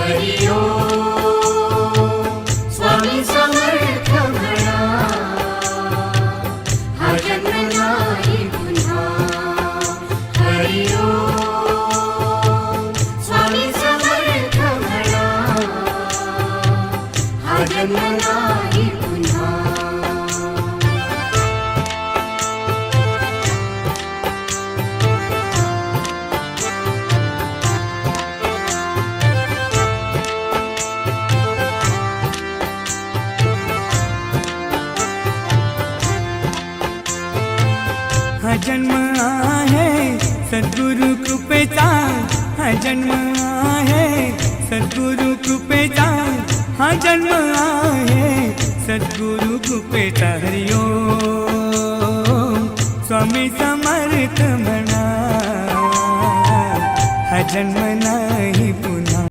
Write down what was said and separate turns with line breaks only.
हरि ओम स्वामी समर्थ म्हणा हा जन्म नाही पुन्हा हरि ओम स्वामी समर्थ म्हणा हा जन्म नाही पुन्हा
हा जन्म आहे सद्गुरु कृपेचा हा जन्म आहे सद्गुरु कृपेचा हा जन्म आहे सद्गुरु कृपेचा हरि ओम स्वामी समर्थ म्हणा हा जन्म